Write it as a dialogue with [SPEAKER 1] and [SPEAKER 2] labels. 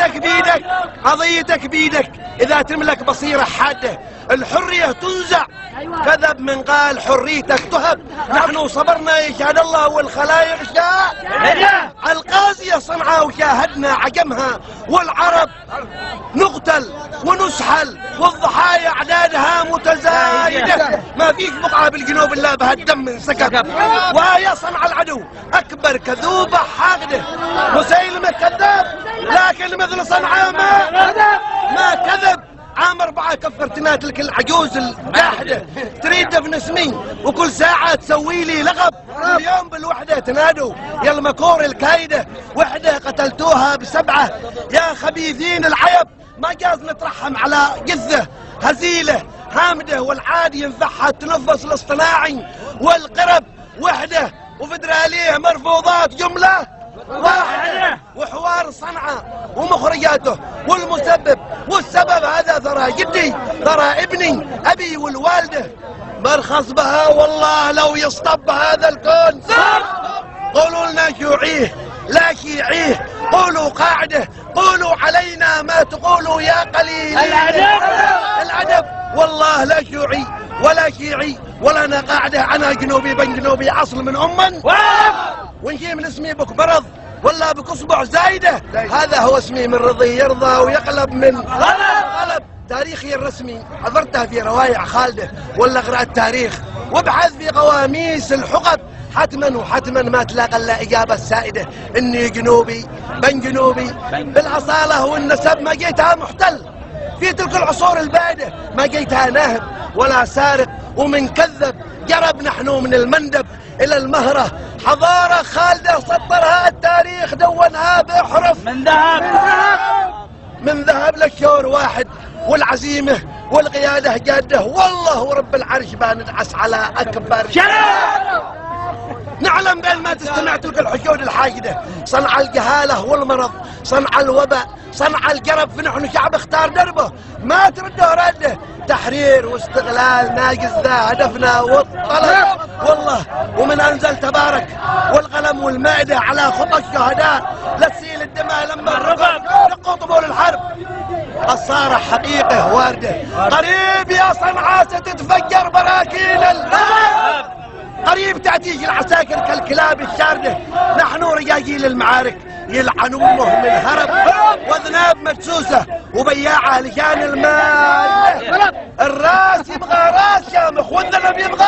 [SPEAKER 1] قضيتك بيدك، قضيتك بيدك. إذا تملك بصيرة حادة الحرية تنزع. كذب من قال حريتك تهب. نحن صبرنا يشهد الله والخلايق شاء. القاضية صنعاء وشاهدنا عجمها، والعرب نقتل ونسحل والضحايا أعدادها متزايدة. ما فيك بقعة بالجنوب إلا بها الدم انسكب. وهي صنع العدو أكبر كذوبة حاقدة. مسيلمة كذاب، لكن مثل صنعاء ما كذب. عام 4 كفرتنا تلك العجوز الجاحدة، تريد دفن اسمي وكل ساعة تسوي لي لقب. اليوم بالوحدة تنادوا يا المكور الكايدة، وحدة قتلتوها ب7. يا خبيثين العيب، ما جاز نترحم على جثة هزيلة هامدة، والعادي ينفعها التنفس الاصطناعي والقرب. وحدة وفدرالية مرفوضات جملة واحدة. وحوار صنعاء ومخرجاته والمسبب والسبب هذا ثرى جدي، ثرى ابني أبي والوالدة. برخص بها والله لو يصطب هذا الكون. قولوا لنا شيوعيه لا شيعيه، قولوا قاعدة، قولوا علينا ما تقولوا يا قليل الأدب. والله لا شيوعي ولا شيعي ولا أنا قاعدة. أنا جنوبي بن جنوبي أصل من أمن، ونجي من اسمي بك برض ولا بك اصبع زايدة. هذا هو اسمي من رضي يرضى ويقلب من غلب. تاريخي الرسمي حضرتها في روايع خالدة ولا قرأت تاريخ، وابحث في قواميس الحقب. حتما وحتما ما تلاقى الا اجابه السائده اني جنوبي بن جنوبي بالاصاله والنسب. ما جيتها محتل في تلك العصور البائده، ما جيتها ناهب ولا سارق ومن كذب. جرب نحن من المندب الى المهره، حضاره خالده سطرها التاريخ دونها باحرف من ذهب للشور واحد، والعزيمه والقياده جاده. والله ورب العرش بندعس على اكبر نعلم بأن ما تستمع تلك الحشود الحاجدة. صنع الجهالة والمرض، صنع الوباء، صنع الجرب. فنحن شعب اختار دربه ما ترده رده. تحرير واستغلال ناقص ذا هدفنا والطلب. والله ومن أنزل تبارك والقلم والمائدة على خطى الشهداء لا تسيل الدماء لما الرفض دقوا طبول الحرب. الصارة حقيقة واردة، قريب يا صنعاء ستتفجر براكين الغرب. قريب تأتيك العساكر كالكلاب الشاردة. نحن رجاجيل المعارك يلعن امه من هرب، وذناب مدسوسة وبياعة لشان المال. الراس يبغى راس شامخ والذنب يبغى